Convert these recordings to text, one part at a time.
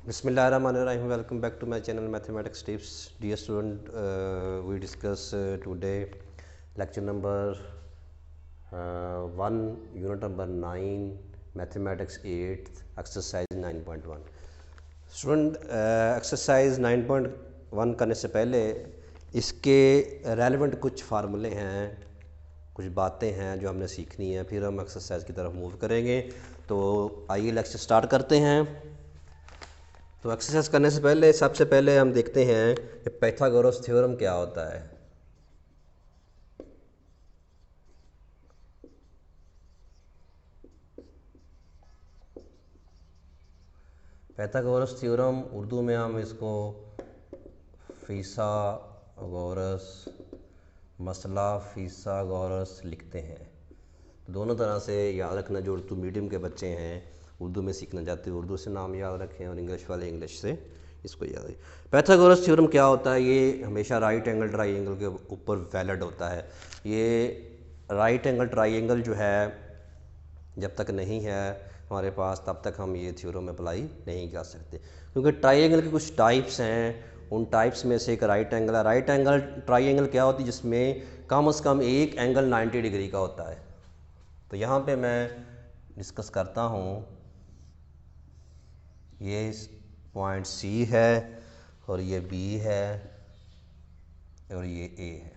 Bismillahirrahmanirrahim. Welcome back to my channel Mathematics Tips. Dear student, we discuss today lecture number 1, unit number 9, Mathematics 8, exercise 9.1. Student exercise 9.1 करने से पहले इसके relevant कुछ फार्मूले हैं, कुछ बातें हैं जो हमने सीखनी है, फिर हम एक्सरसाइज की तरफ मूव करेंगे। तो आइए लेक्चर स्टार्ट करते हैं। तो एक्सरसाइज करने से पहले सबसे पहले हम देखते हैं कि पाइथागोरस थ्योरम क्या होता है। पाइथागोरस थ्योरम उर्दू में हम इसको फिसागोरस मसला फिसागोरस लिखते हैं। तो दोनों तरह से याद रखना, जो उर्दू मीडियम के बच्चे हैं, उर्दू में सीखना चाहते हैं, उर्दू से नाम याद रखें, और इंग्लिश वाले इंग्लिश से इसको याद रखें। पाइथागोरस थ्योरम क्या होता है? ये हमेशा राइट एंगल ट्राइंगल के ऊपर वैलिड होता है। ये राइट एंगल ट्राइंगल जो है जब तक नहीं है हमारे पास, तब तक हम ये थ्योरम अप्लाई नहीं कर सकते, क्योंकि ट्राइंगल के कुछ टाइप्स हैं। उन टाइप्स में से एक राइट एंगल है। राइट एंगल ट्राइंगल क्या होती है? जिसमें कम से कम एक एंगल 90 डिग्री का होता है। तो यहाँ पे मैं डिस्कस करता हूँ। ये पॉइंट सी है और ये बी है और ये ए है।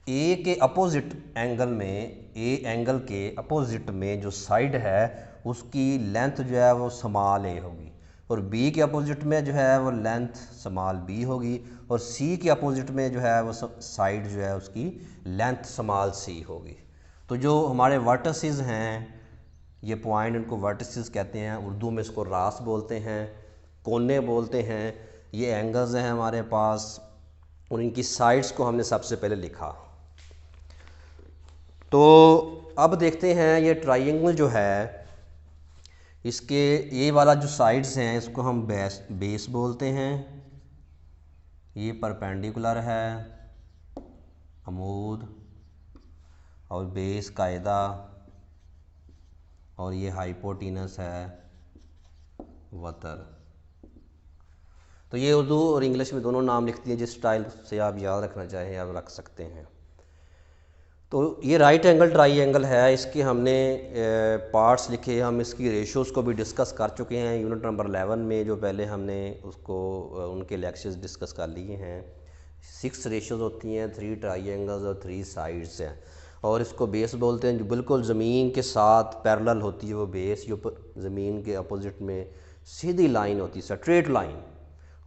ए के अपोजिट एंगल में, ए एंगल के अपोजिट में जो साइड है उसकी लेंथ जो है वो स्मॉल ए होगी, और बी के अपोजिट में जो है वो लेंथ स्मॉल बी होगी, और सी के अपोजिट में जो है वो साइड जो है उसकी लेंथ स्मॉल सी होगी। तो जो हमारे वर्टिसेस हैं, ये पॉइंट, इनको वर्टिसेस कहते हैं। उर्दू में इसको रास बोलते हैं, कोने बोलते हैं। ये एंगल्स हैं हमारे पास, और इनकी साइड्स को हमने सबसे पहले लिखा। तो अब देखते हैं ये ट्राइंगल जो है, इसके ये वाला जो साइड्स हैं इसको हम बेस बोलते हैं। ये परपेंडिकुलर है, अमूद, और बेस कायदा, और ये हाइपोटीनस है, वतर। तो ये उर्दू और इंग्लिश में दोनों नाम लिखती हैं, जिस स्टाइल से आप याद रखना चाहें आप रख सकते हैं। तो ये राइट एंगल ट्राइंगल है, इसके हमने पार्ट्स लिखे, हम इसकी रेशियोज़ को भी डिस्कस कर चुके हैं यूनिट नंबर 11 में। जो पहले हमने उसको उनके लेक्चर्स डिस्कस कर लिए हैं। 6 रेशियोज़ होती हैं, 3 ट्राइंगल्स और 3 साइड्स हैं, और इसको बेस बोलते हैं। जो बिल्कुल ज़मीन के साथ पैरेलल होती है वो बेस, जो ज़मीन के अपोजिट में सीधी लाइन होती है, स्ट्रेट लाइन,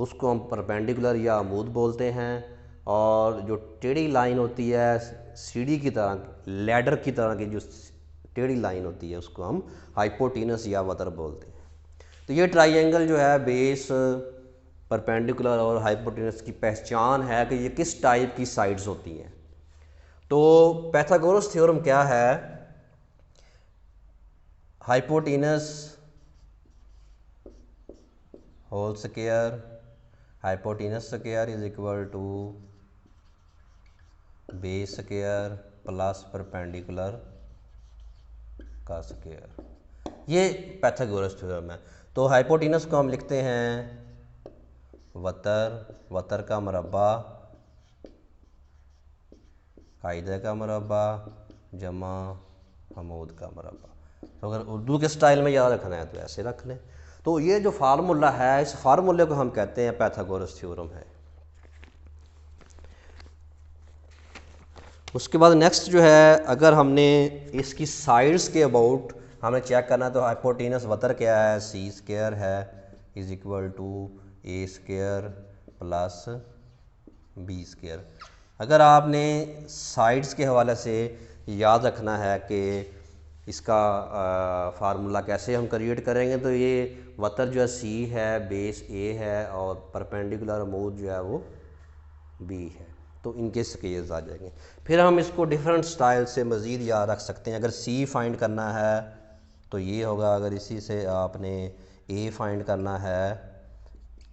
उसको हम परपेंडिकुलर या अमूद बोलते हैं। और जो टेढ़ी लाइन होती है, सीढ़ी की तरह, लैडर की तरह की जो टेढ़ी लाइन होती है, उसको हम हाइपोटीनस या वतर बोलते हैं। तो ये ट्राइंगल जो है, बेस, परपेंडिकुलर और हाइपोटीनस की पहचान है कि ये किस टाइप की साइड्स होती हैं। तो पाइथागोरस थ्योरम क्या है? Hypotenuse whole square, hypotenuse square is equal to base square plus perpendicular का स्क्वायर। ये पाइथागोरस थ्योरम है। तो हाइपोटीनस को हम लिखते हैं वतर, वतर का मरबा, कायदे का मरबा, जमा अमूद का मरबा। तो अगर उर्दू के स्टाइल में याद रखना है तो ऐसे रख लें। तो ये जो फार्मूला है, इस फार्मूले को हम कहते हैं पाइथागोरस थ्योरम है। उसके बाद नेक्स्ट जो है, अगर हमने इसकी साइड्स के अबाउट हमें चेक करना है, तो हाइपोटीनस वतर क्या है? सी स्क्वायर है is equal to A square plus B square. अगर आपने साइड्स के हवाले से याद रखना है कि इसका फार्मूला कैसे हम क्रिएट करेंगे, तो ये वतर जो है सी है, बेस ए है, और परपेंडिकुलर अमूद जो है वो बी है। तो इनके स्केल्स आ जाएंगे। फिर हम इसको डिफरेंट स्टाइल से मज़ीद याद रख सकते हैं। अगर सी फाइंड करना है तो ये होगा, अगर इसी से आपने ए फाइंड करना है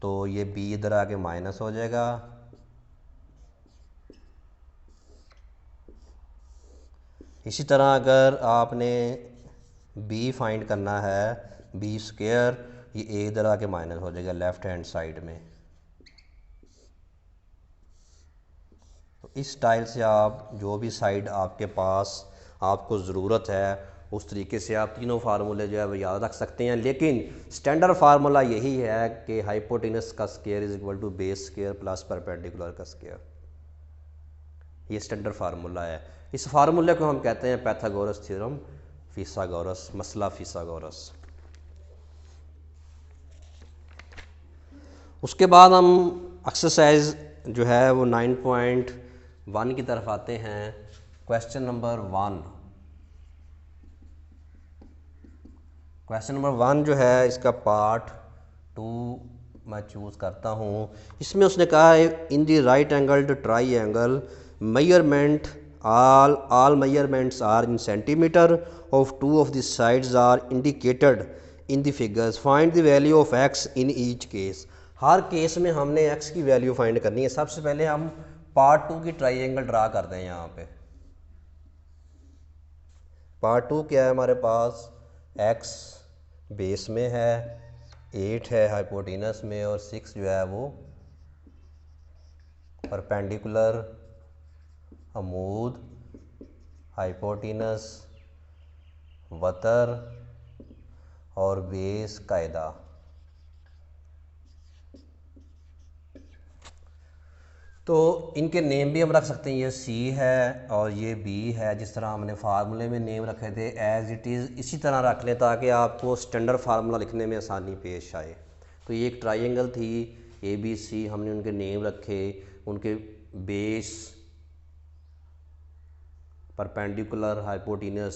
तो ये बी इधर आके माइनस हो जाएगा, इसी तरह अगर आपने बी फाइंड करना है, बी स्क्वायर, ये ए इधर आके माइनस हो जाएगा लेफ़्ट हैंड साइड में। तो इस स्टाइल से आप जो भी साइड आपके पास आपको ज़रूरत है उस तरीके से आप तीनों फार्मूले जो है वो याद रख सकते हैं। लेकिन स्टैंडर्ड फार्मूला यही है कि हाइपोटेनस का square is equal to base square plus perpendicular का स्क्वायर, ये स्टैंडर्ड फार्मूला है। इस फार्मूले को हम कहते हैं पाइथागोरस थ्योरम, फिसागोरस, मसला फिसागोरस। उसके बाद हम एक्सरसाइज जो है वो 9.1 की तरफ आते हैं। Question number 1। क्वेश्चन नंबर 1 जो है इसका पार्ट 2 मैं चूज़ करता हूँ। इसमें उसने कहा है in the right angled try measurement all measurements are in centimeter of two of the sides are indicated in the figures, find the value of x in each case। Her case में हमने x की value find करनी है। सबसे पहले हम part 2 की triangle draw करते हैं। यहाँ पे पार्ट 2 क्या है हमारे पास, x बेस में है, 8 है हाइपोटेनस में और 6 जो है वो परपेंडिकुलर अमूद हाइपोटेनस वतर और बेस कायदा। तो इनके नेम भी हम रख सकते हैं, ये सी है और ये बी है। जिस तरह हमने फार्मूले में नेम रखे थे एज इट इज़ इसी तरह रख लें ताकि आपको स्टैंडर्ड फार्मूला लिखने में आसानी पेश आए। तो ये एक ट्राइंगल थी ए बी सी, हमने उनके नेम रखे, उनके बेस परपेंडिकुलर हाइपोटेनस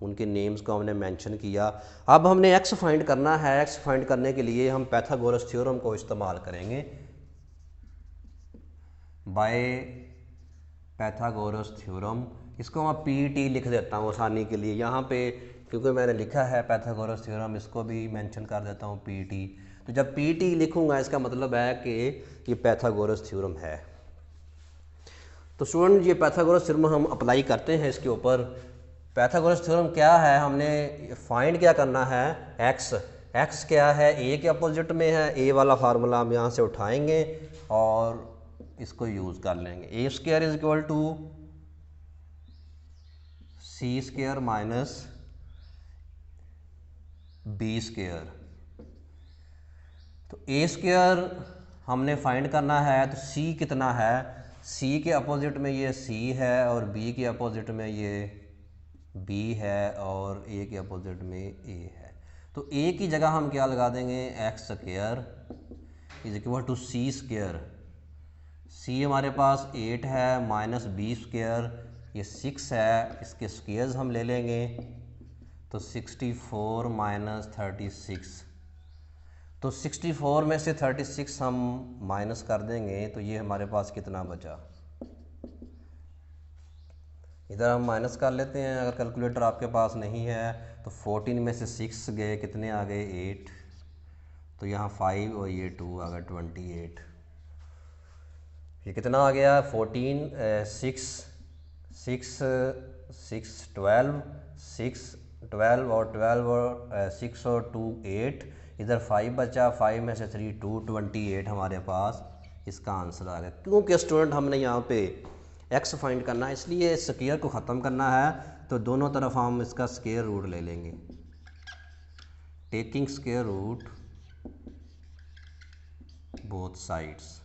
उनके नेम्स को हमने मेंशन किया। अब हमने एक्स फाइंड करना है। एक्स फाइंड करने के लिए हम पाइथागोरस थ्योरम को इस्तेमाल करेंगे। बाय पाइथागोरस थ्योरम, इसको मैं पी टी लिख देता हूँ आसानी के लिए यहाँ पे, क्योंकि मैंने लिखा है पाइथागोरस थ्योरम, इसको भी मेंशन कर देता हूँ पी टी। तो जब पी टी लिखूँगा इसका मतलब है कि ये पाइथागोरस थ्योरम है। तो स्टूडेंट ये पाइथागोरस थ्योरम हम अप्लाई करते हैं इसके ऊपर। पाइथागोरस थ्योरम क्या है, हमने फाइंड क्या करना है, एक्स। एक्स क्या है, ए के अपोजिट में है, ए वाला फार्मूला हम यहाँ से उठाएंगे और इसको यूज़ कर लेंगे। A square is equal to C square minus B square. तो ए स्क्वायर हमने फाइंड करना है, तो सी कितना है, सी के अपोजिट में ये सी है और बी के अपोजिट में ये बी है और ए के अपोजिट में ए है। तो ए की जगह हम क्या लगा देंगे, X square is equal to C square. C हमारे पास 8 है माइनस बी स्क्वायर ये 6 है, इसके स्क्वायर्स हम ले लेंगे तो 64 माइनस 36। तो 64 में से 36 हम माइनस कर देंगे तो ये हमारे पास कितना बचा, इधर हम माइनस कर लेते हैं। अगर कैलकुलेटर आपके पास नहीं है तो 14 में से 6 गए, कितने आ गए 8, तो यहाँ 5 और ये 2 आ गया 28। ये कितना आ गया 14 6 6 6 12 6 12 और 12 और 6 और 2 8, इधर 5 बचा, 5 में से 3 2 28 हमारे पास इसका आंसर आ गया। क्योंकि स्टूडेंट हमने यहाँ पे एक्स फाइंड करना है इसलिए स्क्वायर को ख़त्म करना है, तो दोनों तरफ हम इसका स्क्वायर रूट ले लेंगे। Taking square root both sides.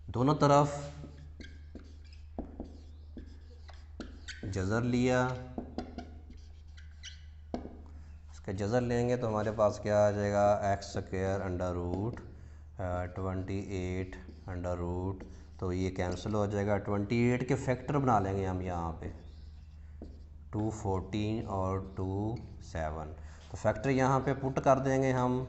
दोनों तरफ जज़र लिया, इसका जज़र लेंगे तो हमारे पास क्या आ जाएगा, X square under root 28 under root, तो ये कैंसिल हो जाएगा। 28 के फैक्टर बना लेंगे हम यहाँ पे 2 14 और 2 7, तो फैक्टर यहाँ पे पुट कर देंगे हम।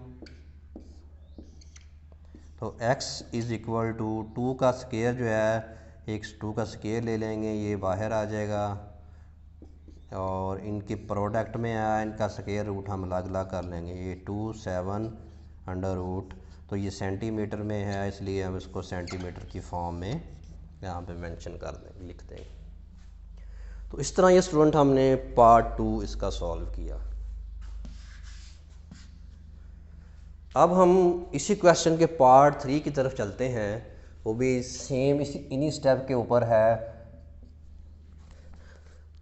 तो x इज़ इक्वल टू 2 का स्क्वायर जो है, एक 2 का स्क्वायर ले लेंगे, ये बाहर आ जाएगा और इनके प्रोडक्ट में आया, इनका स्क्वायर रूट हम अलग अलग कर लेंगे। ये 2 7 अंडर रूट, तो ये सेंटीमीटर में है इसलिए हम इसको सेंटीमीटर की फॉर्म में यहाँ पे मेंशन कर देंगे, लिख देंगे। तो इस तरह ये स्टूडेंट हमने पार्ट 2 इसका सॉल्व किया। अब हम इसी क्वेश्चन के पार्ट 3 की तरफ चलते हैं, वो भी सेम इन्हीं स्टेप के ऊपर है।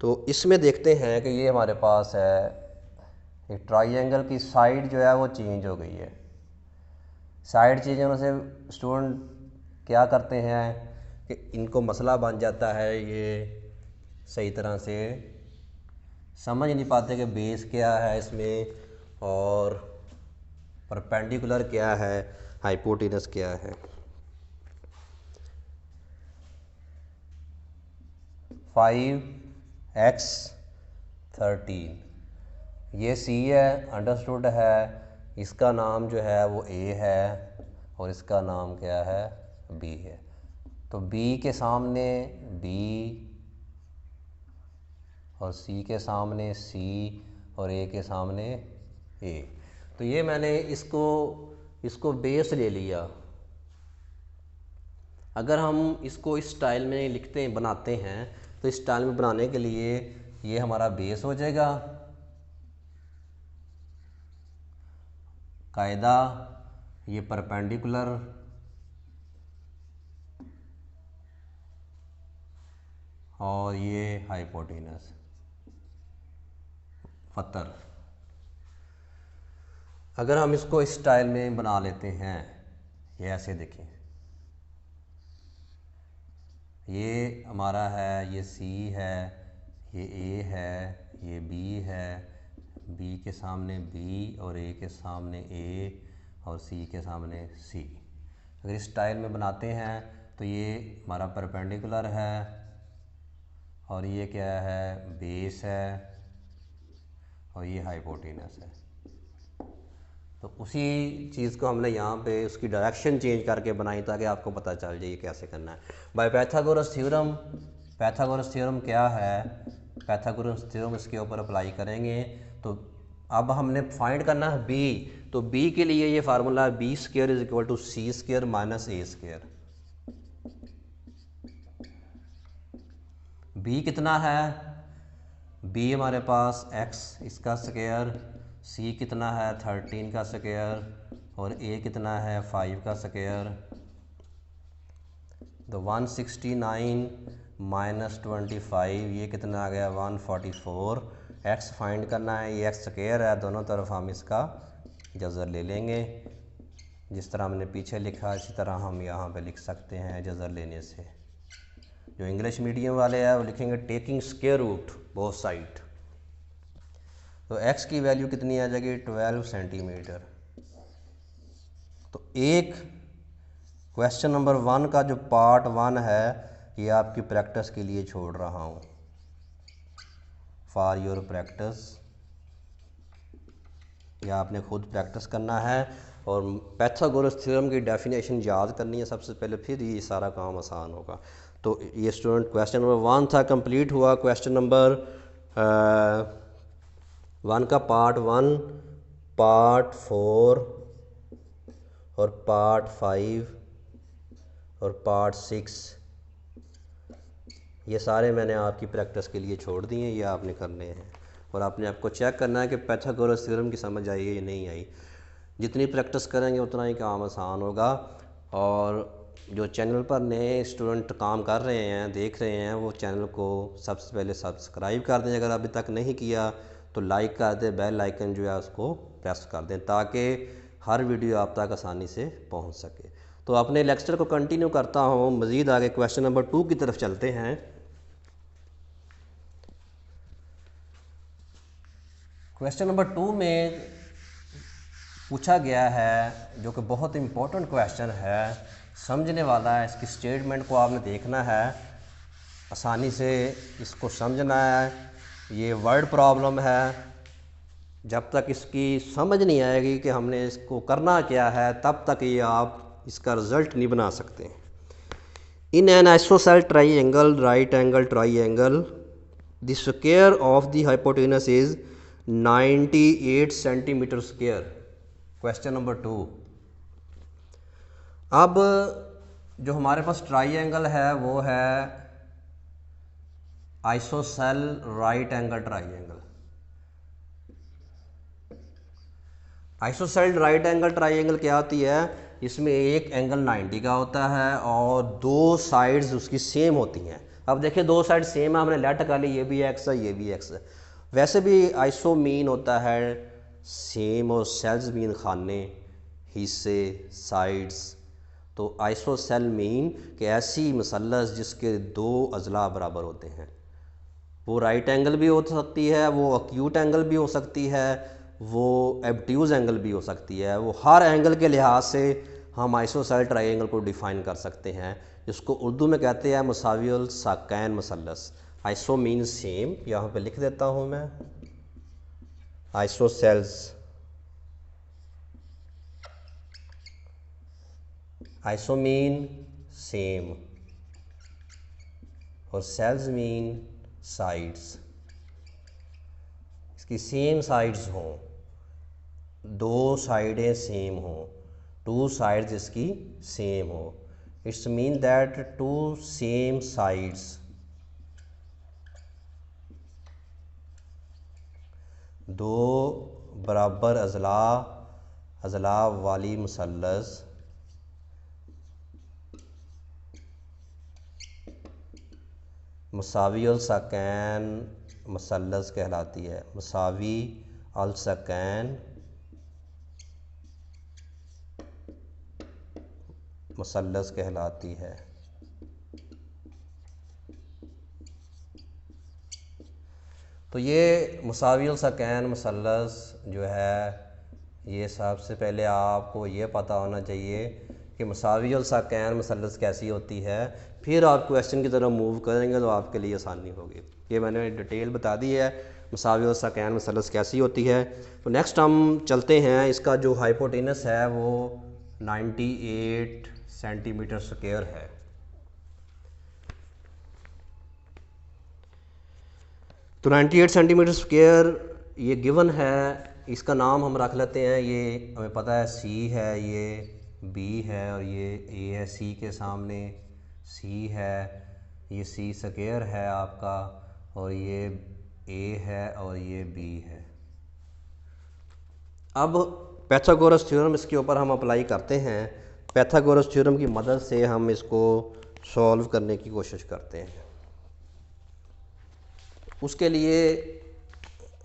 तो इसमें देखते हैं कि ये हमारे पास है एक ट्राइंगल की साइड जो है वो चेंज हो गई है। साइड चेंज होने से स्टूडेंट क्या करते हैं कि इनको मसला बन जाता है, ये सही तरह से समझ नहीं पाते कि बेस क्या है इसमें और परपेंडिकुलर क्या है, हाइपोटेनस क्या है। 5x 13 ये c है, अंडरस्टूड है। इसका नाम जो है वो a है और इसका नाम क्या है, b है। तो b के सामने b और c के सामने c और a के सामने a। तो ये मैंने इसको बेस ले लिया। अगर हम इसको इस स्टाइल में बनाते हैं तो इस स्टाइल में बनाने के लिए ये हमारा बेस हो जाएगा। कायदा ये परपेंडिकुलर और ये हाइपोटेनस फतर। अगर हम इसको इस स्टाइल में बना लेते हैं, ये ऐसे देखें, ये हमारा है, ये C है, ये A है, ये B है, B के सामने B और A के सामने A और C के सामने C। अगर इस स्टाइल में बनाते हैं तो ये हमारा परपेंडिकुलर है और ये क्या है, बेस है और ये हाइपोटेनस है। तो उसी चीज़ को हमने यहाँ पे उसकी डायरेक्शन चेंज करके बनाई ताकि आपको पता चल जाए कैसे करना है। Bye Pythagoras theorem, Pythagoras theorem क्या है, पाइथागोरस थ्योरम इसके ऊपर अप्लाई करेंगे। तो अब हमने फाइंड करना है b, तो b के लिए ये फार्मूला है b square is equal to c square minus a square. b कितना है, b हमारे पास x इसका स्क्वायर, c कितना है 13 का स्क्वायर और a कितना है 5 का स्क्वायर। तो 169 माइनस 25 ये कितना आ गया 144। x फाइंड करना है, ये x स्क्वायर है, दोनों तरफ हम इसका जज़र ले लेंगे। जिस तरह हमने पीछे लिखा इसी तरह हम यहाँ पे लिख सकते हैं जज़र लेने से। जो इंग्लिश मीडियम वाले हैं वो लिखेंगे taking square root both side. तो x की वैल्यू कितनी आ जाएगी 12 सेंटीमीटर। तो एक क्वेश्चन नंबर 1 का जो पार्ट 1 है ये आपकी प्रैक्टिस के लिए छोड़ रहा हूँ, फॉर योर प्रैक्टिस। या आपने खुद प्रैक्टिस करना है और पाइथागोरस थ्योरम की डेफिनेशन याद करनी है सबसे पहले, फिर ये सारा काम आसान होगा। तो ये स्टूडेंट क्वेश्चन नंबर 1 था, कंप्लीट हुआ। क्वेश्चन नंबर 1 का पार्ट 1, पार्ट 4 और पार्ट 5 और पार्ट 6 ये सारे मैंने आपकी प्रैक्टिस के लिए छोड़ दिए, ये आपने करने हैं और आपने आपको चेक करना है कि पाइथागोरस थ्योरम की समझ आई है या नहीं आई। जितनी प्रैक्टिस करेंगे उतना ही काम आसान होगा। और जो चैनल पर नए स्टूडेंट काम कर रहे हैं, देख रहे हैं, वो चैनल को सबसे पहले सब्सक्राइब कर दें। अगर अभी तक नहीं किया तो लाइक कर दें, बेल आइकन जो है उसको प्रेस कर दें ताकि हर वीडियो आप तक आसानी से पहुंच सके। तो अपने लेक्चर को कंटिन्यू करता हूं, मज़ीद आगे क्वेश्चन नंबर 2 की तरफ चलते हैं। क्वेश्चन नंबर 2 में पूछा गया है, जो कि बहुत इम्पोर्टेंट क्वेश्चन है, समझने वाला है। इसकी स्टेटमेंट को आपने देखना है, आसानी से इसको समझना है। ये वर्ड प्रॉब्लम है, जब तक इसकी समझ नहीं आएगी कि हमने इसको करना क्या है तब तक ये आप इसका रिज़ल्ट नहीं बना सकते। In an isosceles triangle, right angle triangle, the square of the hypotenuse is 98 centimetre square. Question number 2। अब जो हमारे पास ट्राइंगल है वो है ISOCELL right angle triangle. ISOCELL right angle triangle क्या होती है? इसमें एक एंगल 90 का होता है और दो साइड्स उसकी सेम होती हैं। अब देखिए दो साइड सेम है, हमने लेट कर ली, ये भी एक्स है ये भी एक्स है। वैसे भी आइसो मीन होता है सेम और सेल्स मीन खाने, हिस्से, साइड्स। तो आइसोसेल मीन कि ऐसी मसलस जिसके दो अजला बराबर होते हैं। वो राइट एंगल भी हो सकती है, वो अक्यूट एंगल भी हो सकती है, वो एब्ट्यूज एंगल भी हो सकती है। वो हर एंगल के लिहाज से हम आइसोसेल ट्राइंगल को डिफ़ाइन कर सकते हैं। इसको उर्दू में कहते हैं मुसावियुल साकैन मसलस। आइसो मीन सेम, यहाँ पे लिख देता हूँ मैं, आइसोसेल्स, आइसो मीन सेम और सेल्स मीन साइड्स। इसकी सेम साइड्स हों, दो साइडें सेम हों, टू साइड्स इसकी सेम हो। It's mean that two same sides, दो बराबर अजला वाली मुसल्लस मुसावी अल सकैन मुसल्लस कहलाती है। मुसावी अल सकैन मुसल्लस कहलाती है। तो ये मुसावी अल सकैन मुसल्लस जो है, ये सबसे पहले आपको ये पता होना चाहिए कि मुसावी अल सकैन मुसल्लस कैसी होती है। फिर आप क्वेश्चन की तरफ मूव करेंगे तो आपके लिए आसानी होगी। ये मैंने डिटेल बता दी है मुसावी अल सकैन मुसल्लस कैसी होती है। तो नेक्स्ट हम चलते हैं, इसका जो हाइपोटेनस है वो 98 सेंटीमीटर स्क्वायर है। तो 98 सेंटीमीटर स्क्वायर ये गिवन है। इसका नाम हम रख लेते हैं, ये हमें पता है सी है, ये बी है और ये ए है। सी के सामने सी है, ये सी स्क्वायर है आपका, और ये ए है और ये बी है। अब पाइथागोरस थ्योरम इसके ऊपर हम अप्लाई करते हैं। पाइथागोरस थ्योरम की मदद से हम इसको सॉल्व करने की कोशिश करते हैं। उसके लिए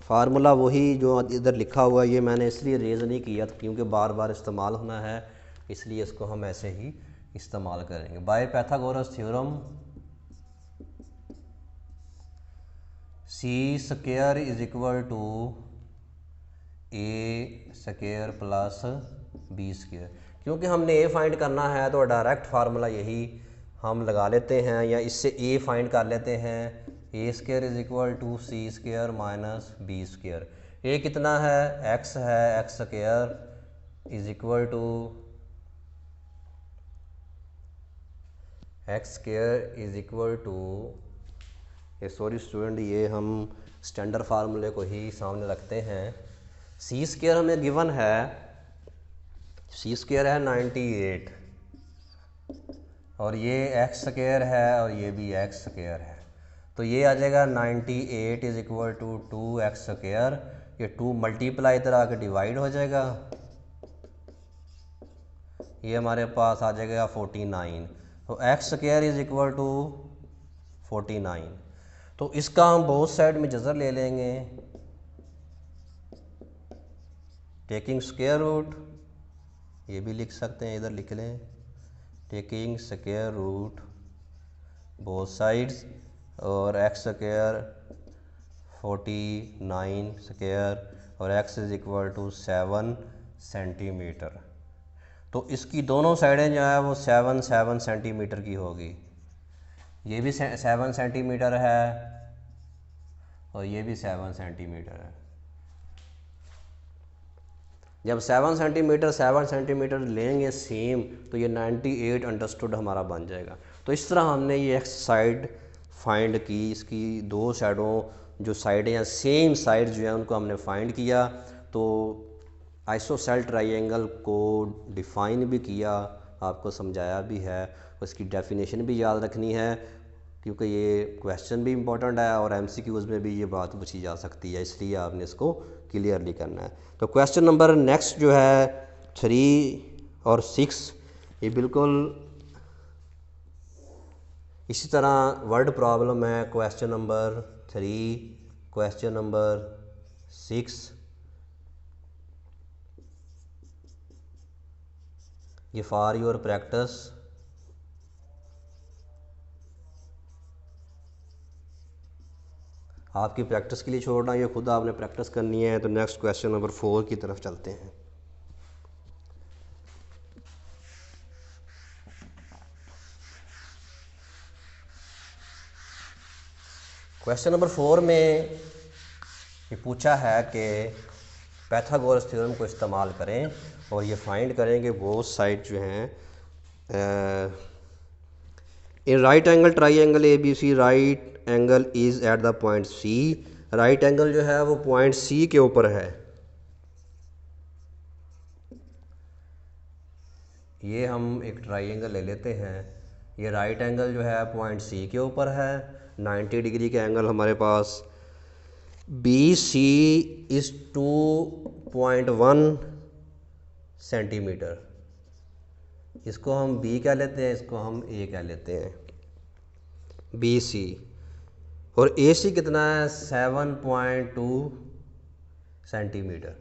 फार्मूला वही जो इधर लिखा हुआ है, ये मैंने इसलिए रेज़ नहीं किया क्योंकि बार बार इस्तेमाल होना है, इसलिए इसको हम ऐसे ही इस्तेमाल करेंगे। By Pythagoras theorem C square is equal to A square plus B square. क्योंकि हमने ए फाइंड करना है तो डायरेक्ट फार्मूला यही हम लगा लेते हैं, या इससे ए फाइंड कर लेते हैं। A square is equal to C square minus B square. A कितना है? एक्स है, X square is equal to x square is equal to, ये सॉरी स्टूडेंट, ये हम स्टैंडर्ड फार्मूले को ही सामने रखते हैं। सी स्क्वायर हमें गिवन है, सी स्क्वायर है 98 और ये एक्स स्क्वायर है और ये भी एक्स स्क्वायर है। तो ये आ जाएगा 98 is equal to 2x square. ये 2 मल्टीप्लाई इधर आके डिवाइड हो जाएगा, ये हमारे पास आ जाएगा 49। तो X square is equal to 49। तो इसका हम बोथ साइड में जज़र ले लेंगे, टेकिंग स्क्वायर रूट, ये भी लिख सकते हैं, इधर लिख लें, taking square root both sides, और एक्स स्क्वायर 49 स्क्वायर और x is equal to 7 centimetre. तो इसकी दोनों साइडें जो है वो 7 सेंटीमीटर की होगी। ये भी 7 सेंटीमीटर है और ये भी 7 सेंटीमीटर है। जब 7 सेंटीमीटर लेंगे सेम, तो ये 98 अंडरस्टूड हमारा बन जाएगा। तो इस तरह हमने ये एक्स साइड फाइंड की, इसकी दो साइडों जो साइडें हैं सेम साइड जो है उनको हमने फाइंड किया। तो आइसोसेल ट्राइंगल को डिफ़ाइन भी किया, आपको समझाया भी है, उसकी डेफिनेशन भी याद रखनी है। क्योंकि ये क्वेश्चन भी इम्पोर्टेंट है और एमसीक्यूज़ में भी ये बात पूछी जा सकती है, इसलिए आपने इसको क्लियरली करना है। तो क्वेश्चन नंबर नेक्स्ट जो है 3 और 6 ये बिल्कुल इसी तरह वर्ड प्रॉब्लम है। क्वेश्चन नंबर 3, क्वेश्चन नंबर 6, ये फॉर योर प्रैक्टिस। आपकी प्रैक्टिस के लिए छोड़ना, ये खुद आपने प्रैक्टिस करनी है। तो नेक्स्ट क्वेश्चन नंबर 4 की तरफ चलते हैं। क्वेश्चन नंबर 4 में ये पूछा है कि पाइथागोरस थ्योरम को इस्तेमाल करें और ये फाइंड करें कि बोथ साइड जो हैं in right angle triangle ABC, right angle is at the point C। Right angle जो है वो पॉइंट C के ऊपर है। ये हम एक ट्राइंगल ले लेते हैं। ये राइट एंगल जो है पॉइंट C के ऊपर है। 90 डिग्री के एंगल हमारे पास BC इज़ 2.1 सेंटीमीटर। इसको हम B कह लेते हैं, इसको हम A कह लेते हैं, BC। और AC कितना है 7.2 सेंटीमीटर।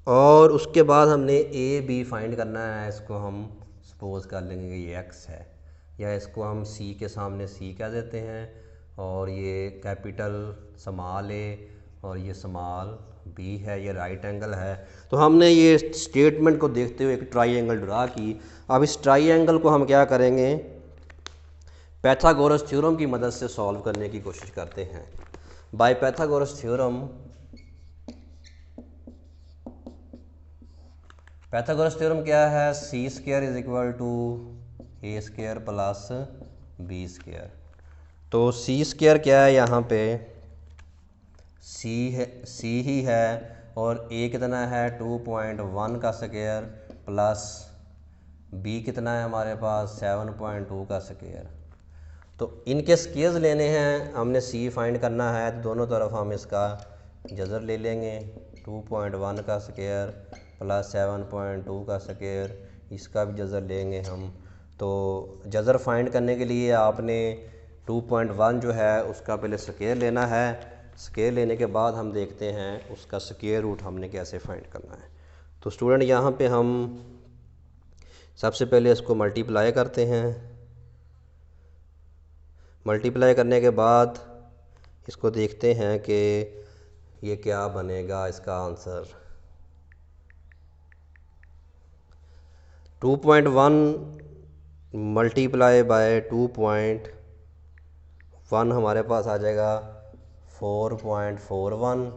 और उसके बाद हमने AB फाइंड करना है। इसको हम सपोज कर लेंगे कि ये X है, या इसको हम C के सामने C कह देते हैं, और ये कैपिटल स्मॉल A और ये स्मॉल B है। ये राइट एंगल है। तो हमने ये स्टेटमेंट को देखते हुए एक ट्राइंगल ड्रा की। अब इस ट्राइंगल को हम क्या करेंगे, पाइथागोरस थ्योरम की मदद से सॉल्व करने की कोशिश करते हैं। Bye Pythagoras theorem, Pythagoras theorem क्या है, C² is equal to A² plus B²। तो C² क्या है, यहाँ पे C है, C ही है, और A कितना है 2.1 का स्क्वायर प्लस B कितना है हमारे पास 7.2 का स्क्वायर। तो इनके स्क्वेयर्स लेने हैं, हमने C फाइंड करना है। तो दोनों तरफ हम इसका जज़र ले लेंगे। 2.1 का स्क्वायर प्लस 7.2 का स्क्वायर, इसका भी जज़र लेंगे हम। तो जज़र फाइंड करने के लिए आपने 2.1 जो है उसका पहले स्क्वायर लेना है। स्क्वायर लेने के बाद हम देखते हैं उसका स्क्वायर रूट हमने कैसे फाइंड करना है। तो स्टूडेंट यहाँ पे हम सबसे पहले इसको मल्टीप्लाई करते हैं। मल्टीप्लाई करने के बाद इसको देखते हैं कि ये क्या बनेगा इसका आंसर। 2.1 मल्टीप्लाई बाय 2.1 हमारे पास आ जाएगा 4.41,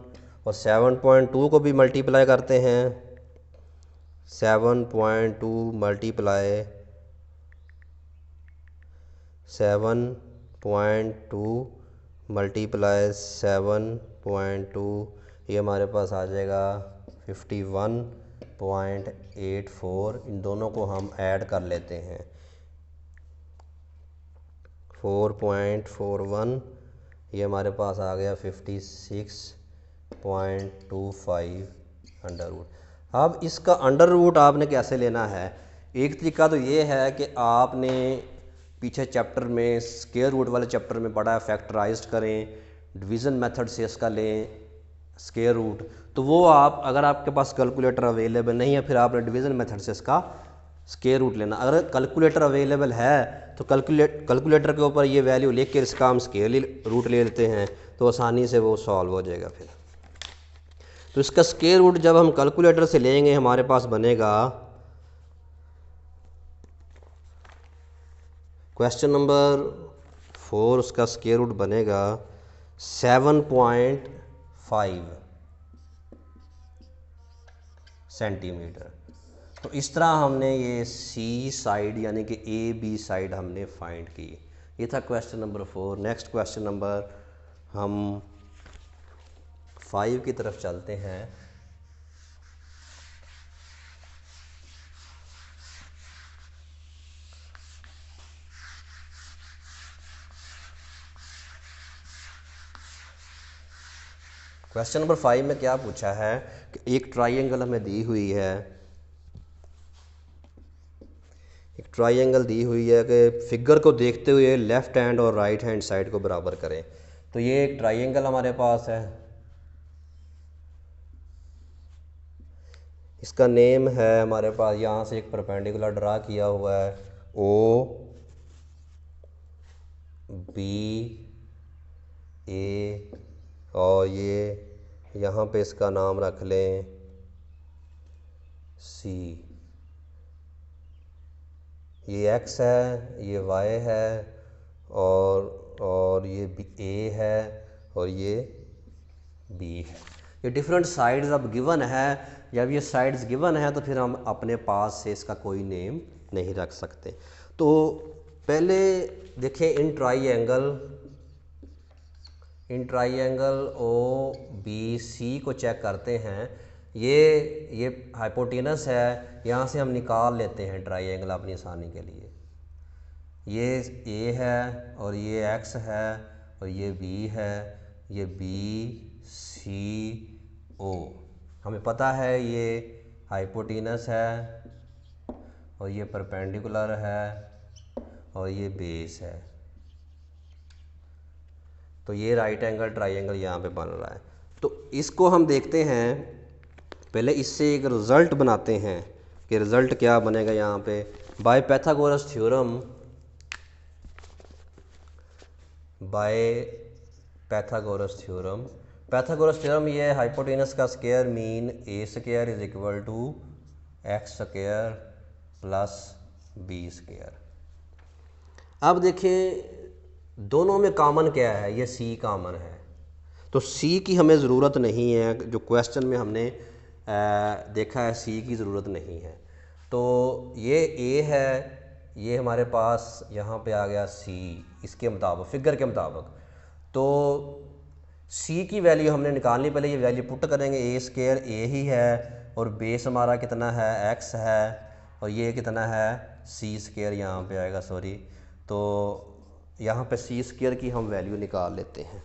और 7.2 को भी मल्टीप्लाई करते हैं। 7.2 मल्टीप्लाई 7.2 मल्टीप्लाई 7.2, ये हमारे पास आ जाएगा 51.84। इन दोनों को हम ऐड कर लेते हैं। 4.41 ये हमारे पास आ गया 56.25 अंडर रूट। अब इसका अंडर रूट आपने कैसे लेना है, एक तरीका तो ये है कि आपने पीछे चैप्टर में स्क्वायर रूट वाले चैप्टर में पढ़ा है, फैक्टराइज्ड करें, डिवीज़न मेथड से इसका लें स्क्वायर रूट। तो वो आप, अगर आपके पास कैलकुलेटर अवेलेबल नहीं है, फिर आपने डिवीज़न मेथड से इसका स्क्वायर रूट लेना। अगर कैलकुलेटर अवेलेबल है तो कैलकुलेटर के ऊपर ये वैल्यू लिख कर इसका हम स्क्वायर रूट ले लेते हैं, तो आसानी से वो सॉल्व हो जाएगा फिर। तो इसका स्क्वायर रूट जब हम कैलकुलेटर से लेंगे हमारे पास बनेगा, क्वेश्चन नंबर 4 उसका स्क्वायर रूट बनेगा 7.5 सेंटीमीटर। तो इस तरह हमने ये C साइड यानी कि AB साइड हमने फाइंड की। ये था question number 4। Next question number हम 5 की तरफ चलते हैं। क्वेश्चन नंबर 5 में क्या पूछा है कि एक ट्राइंगल हमें दी हुई है, एक ट्राइंगल दी हुई है कि फिगर को देखते हुए लेफ़्ट हैंड और राइट हैंड साइड को बराबर करें। तो ये एक ट्राइंगल हमारे पास है, इसका नेम है हमारे पास, यहाँ से एक परपेंडिकुलर ड्रा किया हुआ है ओ बी ए, और ये यहाँ पे इसका नाम रख लें सी। ये एक्स है, ये वाई है, और ये ए है, और ये बी है। ये डिफरेंट साइड्स अब गिवन है। जब ये साइड्स गिवन है तो फिर हम अपने पास से इसका कोई नेम नहीं रख सकते। तो पहले देखें in triangle O B C को चेक करते हैं। ये हाइपोटेनस है, यहाँ से हम निकाल लेते हैं ट्राइंगल अपनी आसानी के लिए। ये ए है और ये एक्स है और ये बी है, ये बी सी ओ, हमें पता है ये हाइपोटेनस है और ये परपेंडिकुलर है और ये बेस है। तो ये राइट एंगल ट्राइंगल यहाँ पे बन रहा है। तो इसको हम देखते हैं, पहले इससे एक रिज़ल्ट बनाते हैं कि रिज़ल्ट क्या बनेगा। यहाँ पे by Pythagoras theorem, Pythagoras theorem ये है हाइपोटेनस का square mean a square is equal to x square plus B square. अब देखिए दोनों में कॉमन क्या है, ये सी कॉमन है, तो सी की हमें ज़रूरत नहीं है। जो क्वेश्चन में हमने देखा है सी की ज़रूरत नहीं है। तो ये ए है, ये हमारे पास यहाँ पे आ गया सी, इसके मुताबिक फिगर के मुताबिक। तो सी की वैल्यू हमने निकालनी, पहले ये वैल्यू पुट करेंगे। ए स्क्वायर ए ही है और बेस हमारा कितना है एक्स है, और ये कितना है सी स्क्वायर यहाँ पे आएगा, सॉरी। तो यहाँ पे सी स्क्वायर की हम वैल्यू निकाल लेते हैं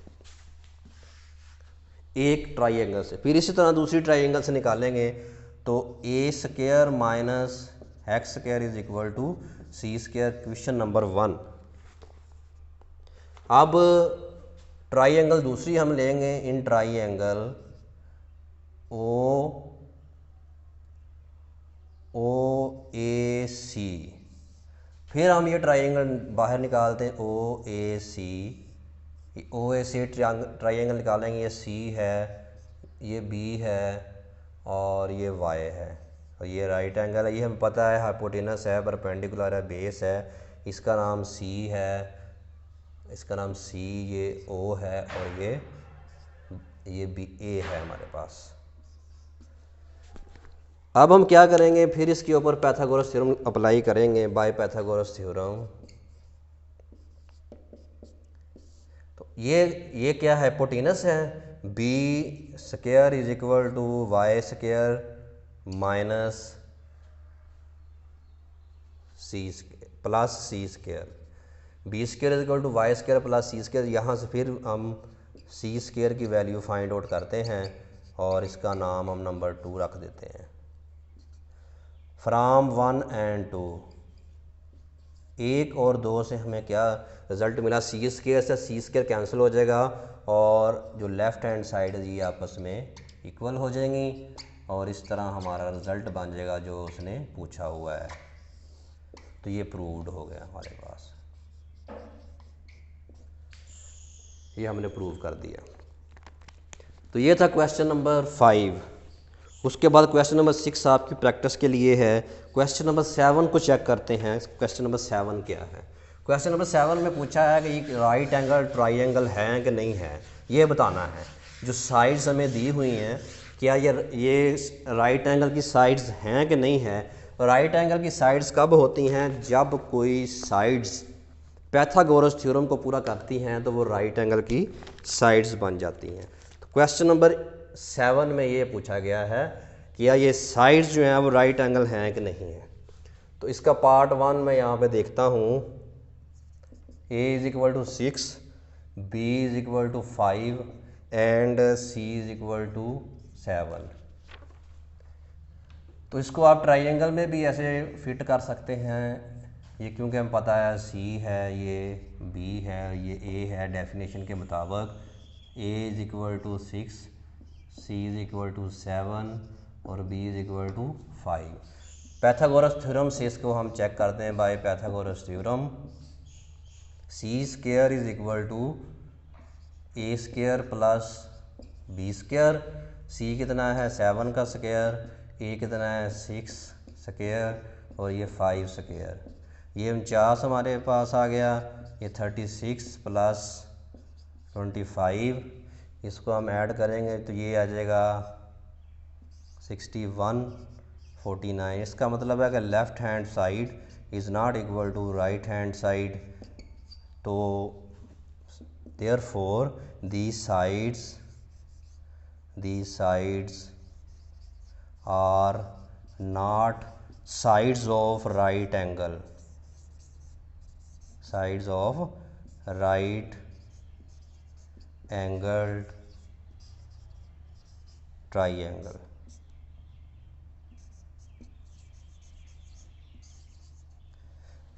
एक ट्राइंगल से। फिर इसी तरह दूसरी ट्राइंगल से निकालेंगे। तो A square minus X square is equal to C square, question number 1। अब ट्राइंगल दूसरी हम लेंगे, इन ट्राइंगल ओ ए सी। फिर हम ये ट्राइंगल बाहर निकालते हैं ओ ए सी ट्राइंगल निकालेंगे। ये सी है, ये बी है और ये वाई है, और ये राइट एंगल है। ये हमें पता है हाइपोटेनस है, परपेंडिकुलर है, बेस है, इसका नाम सी है, इसका नाम सी, ये ओ है और ये बी ए है हमारे पास। अब हम क्या करेंगे, फिर इसके ऊपर पैथागोरस थ्योरम अप्लाई करेंगे बाय पैथागोरस थ्योरम। तो ये क्या हाइपोटेनस है, b square is equal to y square minus c plus c square, b square is equal to y square plus c square. यहाँ से फिर हम सी स्क्वायर की वैल्यू फाइंड आउट करते हैं और इसका नाम हम नंबर 2 रख देते हैं। फ्राम 1 and 2, 1 और 2 से हमें क्या रिज़ल्ट मिला, सी स्क्वायर से सी स्क्वायर कैंसिल हो जाएगा और जो लेफ़्ट हैंड साइड है ये आपस में इक्वल हो जाएंगी, और इस तरह हमारा रिज़ल्ट बन जाएगा जो उसने पूछा हुआ है। तो ये प्रूव्ड हो गया हमारे पास, ये हमने प्रूव कर दिया। तो ये था क्वेश्चन नंबर 5। उसके बाद क्वेश्चन नंबर 6 आपकी प्रैक्टिस के लिए है। क्वेश्चन नंबर 7 को चेक करते हैं। क्वेश्चन नंबर 7 क्या है। क्वेश्चन नंबर 7 में पूछा है कि ये राइट एंगल ट्राइंगल है कि नहीं है, ये बताना है। जो साइड्स हमें दी हुई हैं, क्या ये राइट एंगल की साइड्स हैं कि नहीं है। राइट एंगल की साइड्स कब होती हैं, जब कोई साइड्स पैथागोरस थ्योरम को पूरा करती हैं तो वो राइट एंगल की साइड्स बन जाती हैं। तो क्वेश्चन नंबर 7 में ये पूछा गया है कि या ये साइड्स जो हैं वो राइट एंगल हैं कि नहीं है। तो इसका पार्ट 1 मैं यहाँ पे देखता हूँ। a is equal to 6, b is equal to 5, and c is equal to 7। तो इसको आप ट्राइंगल में भी ऐसे फिट कर सकते हैं। ये क्योंकि हमें पता है सी है, ये बी है, ये ए है, डेफिनेशन के मुताबिक A is equal to 6, C is equal to 7 और B is equal to 5। Pythagoras theorem से इसको हम चेक करते हैं by Pythagoras theorem. C square is equal to A square plus B square. C कितना है 7 का स्क्वायर, ए कितना है 6 स्क्वायर और ये 5 स्क्वायर। ये 49 हमारे पास आ गया। ये 36 प्लस 25, इसको हम ऐड करेंगे तो ये आ जाएगा 61 49। इसका मतलब है कि left hand side is not equal to right hand side. तो therefore these sides are not sides of right angle, sides of right angled triangle।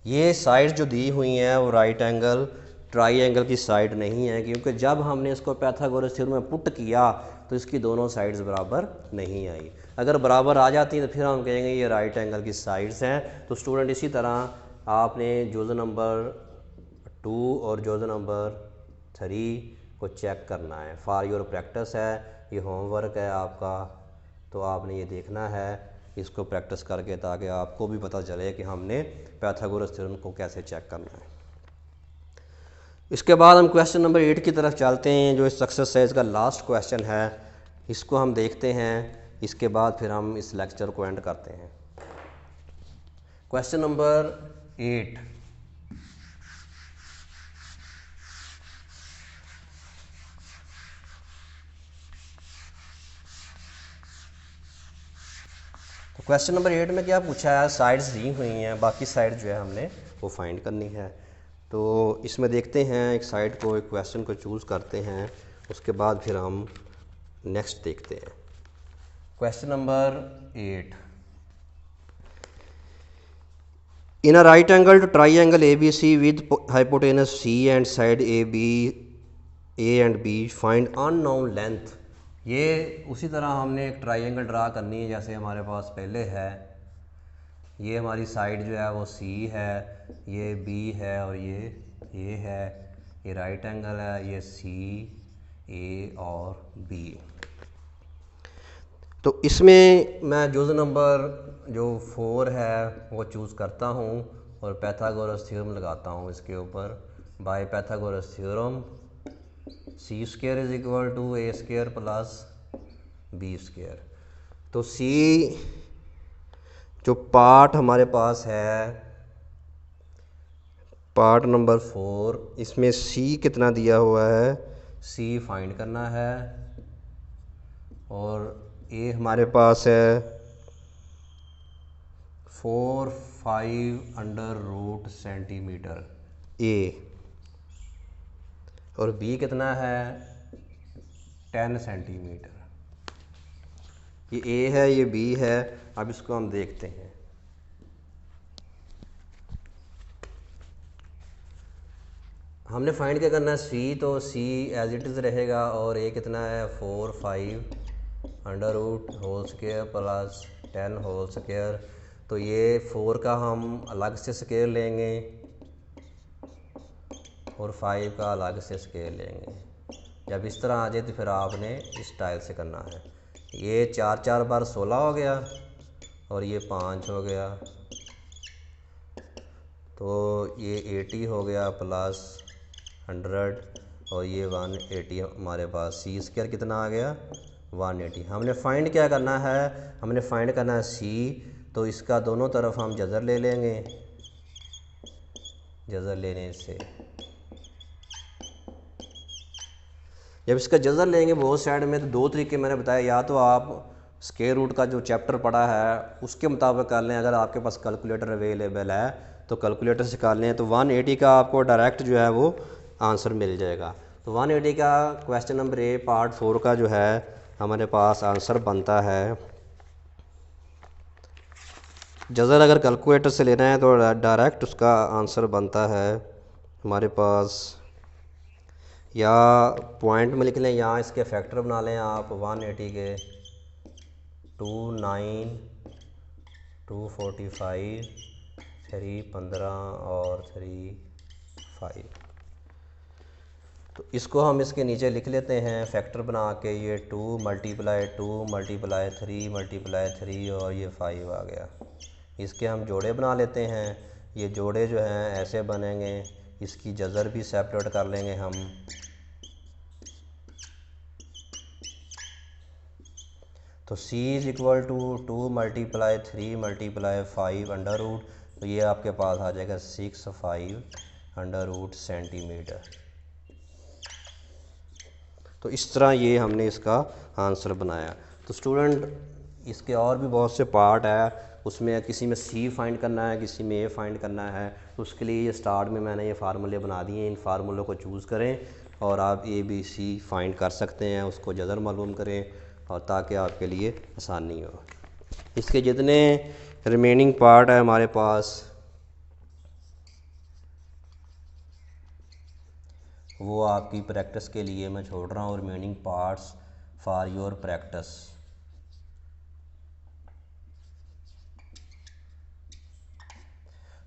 ये साइड जो दी हुई हैं वो राइट एंगल ट्राइंगल की साइड नहीं है, क्योंकि जब हमने इसको पैथागोरस थ्योरम में पुट किया तो इसकी दोनों साइड्स बराबर नहीं आई। अगर बराबर आ जाती तो फिर हम कहेंगे ये राइट एंगल की साइड्स हैं। तो स्टूडेंट इसी तरह आपने जोज़ नंबर 2 और जोज़ नंबर 3 को चेक करना है। फॉर योर प्रैक्टिस है, ये होमवर्क है आपका, तो आपने ये देखना है इसको प्रैक्टिस करके, ताकि आपको भी पता चले कि हमने पैथागोरस थ्योरम को कैसे चेक करना है। इसके बाद हम क्वेश्चन नंबर 8 की तरफ चलते हैं, जो इस एक्सरसाइज का लास्ट क्वेश्चन है। इसको हम देखते हैं, इसके बाद फिर हम इस लेक्चर को एंड करते हैं। क्वेश्चन नंबर 8, तो क्वेश्चन नंबर 8 में क्या पूछा है, साइड्स दी हुई हैं, बाकी साइड जो है हमने वो फाइंड करनी है। तो इसमें देखते हैं, एक साइड को, एक क्वेश्चन को चूज़ करते हैं, उसके बाद फिर हम नेक्स्ट देखते हैं। Question number 8, in a right angle to triangle ABC with hypotenuse C and side A and B find unknown length. ये उसी तरह हमने एक ट्राइंगल ड्रा करनी है जैसे हमारे पास पहले है। ये हमारी साइड जो है वो C है, ये B है और ये A है। ये राइट एंगल है, ये C A और B। तो इसमें मैं जोज़ नंबर जो 4 है वो चूज़ करता हूँ और पैथागोरस थ्योरम लगाता हूँ इसके ऊपर। By Pythagoras theorem C square is equal to A square plus B square. तो सी जो पार्ट हमारे पास है, पार्ट नंबर 4, इसमें सी कितना दिया हुआ है, सी फाइंड करना है। और ए हमारे पास है 4/5 सेंटीमीटर ए, और बी कितना है 10 सेंटीमीटर। ये ए है, ये बी है। अब इसको हम देखते हैं। हमने फाइंड क्या करना है, सी, तो सी एज इट इज़ रहेगा और ए कितना है 4/5 प्लस 10 होल स्क्वायर। तो ये 4 का हम अलग से स्क्वायर लेंगे और 5 का अलग से स्क्वायर लेंगे। जब इस तरह आ जाए तो फिर आपने इस स्टाइल से करना है। ये 4 बार 16 हो गया और ये 5 हो गया, तो ये 80 हो गया प्लस 100 और ये 180 हमारे पास। सी स्क्वायर कितना आ गया 180। हमने फाइंड क्या करना है, हमने फाइंड करना है सी, तो इसका दोनों तरफ हम जज़र ले लेंगे। जज़र लेने से जब इसका जज़र लेंगे बहुत साइड में, तो 2 तरीके मैंने बताया। या तो आप स्क्वायर रूट का जो चैप्टर पढ़ा है उसके मुताबिक कर लें, अगर आपके पास कैलकुलेटर अवेलेबल है तो कैलकुलेटर से कर लें, तो 180 का आपको डायरेक्ट जो है वो आंसर मिल जाएगा। तो 180 का क्वेश्चन नंबर ए पार्ट 4 का जो है हमारे पास आंसर बनता है, जज़र अगर कैलकुलेटर से लेना है तो डायरेक्ट उसका आंसर बनता है हमारे पास, या पॉइंट में लिख लें या इसके फैक्टर बना लें आप 180 के 29 245 315 और 35। तो इसको हम इसके नीचे लिख लेते हैं फैक्टर बना के, ये 2 मल्टीप्लाई 2 मल्टीप्लाई 3 मल्टीप्लाई 3 और ये 5 आ गया। इसके हम जोड़े बना लेते हैं, ये जोड़े जो हैं ऐसे बनेंगे, इसकी जज़र भी सेपरेट कर लेंगे हम। तो c is equal to 2 multiply 3 multiply 5 under root, तो ये आपके पास आ जाएगा 65 अंडर रूट सेंटीमीटर। तो इस तरह ये हमने इसका आंसर बनाया। तो स्टूडेंट इसके और भी बहुत से पार्ट है, उसमें किसी में सी फाइंड करना है, किसी में ए फाइंड करना है। तो उसके लिए ये स्टार्ट में मैंने ये फार्मूले बना दिए हैं, इन फार्मूलों को चूज़ करें और आप ए बी सी फाइंड कर सकते हैं, उसको जज़र मालूम करें और ताकि आपके लिए आसानी हो। इसके जितने रिमेनिंग पार्ट है हमारे पास वो आपकी प्रैक्टिस के लिए मैं छोड़ रहा हूँ, remaining parts for your practice.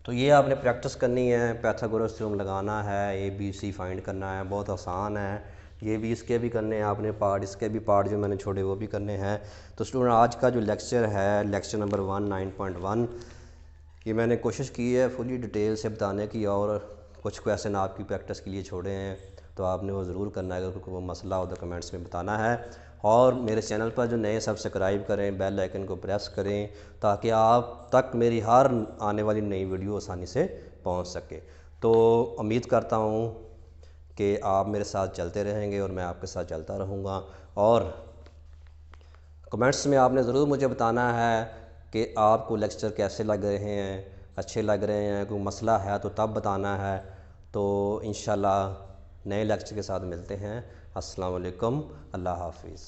तो ये आपने प्रैक्टिस करनी है, पाइथागोरस थ्योरम लगाना है, ए बी सी फाइंड करना है, बहुत आसान है। ये भी इसके भी करने हैं आपने पार्ट, इसके भी पार्ट जो मैंने छोड़े वो भी करने हैं। तो स्टूडेंट आज का जो लेक्चर है, लेक्चर नंबर 19.1, ये मैंने कोशिश की है फुली डिटेल से बताने की, और कुछ क्वेश्चन आपकी प्रैक्टिस के लिए छोड़े हैं तो आपने वो ज़रूर करना है। अगर कोई मसला हो तो कमेंट्स में बताना है। और मेरे चैनल पर जो नए सब्सक्राइब करें, बेल आइकन को प्रेस करें ताकि आप तक मेरी हर आने वाली नई वीडियो आसानी से पहुंच सके। तो उम्मीद करता हूं कि आप मेरे साथ चलते रहेंगे और मैं आपके साथ चलता रहूँगा। और कमेंट्स में आपने ज़रूर मुझे बताना है कि आपको लेक्चर कैसे लग रहे हैं, अच्छे लग रहे हैं, कोई मसला है तो तब बताना है। तो इंशाल्लाह नए लेक्चर के साथ मिलते हैं। अस्सलाम वालेकुम, अल्लाह हाफिज़।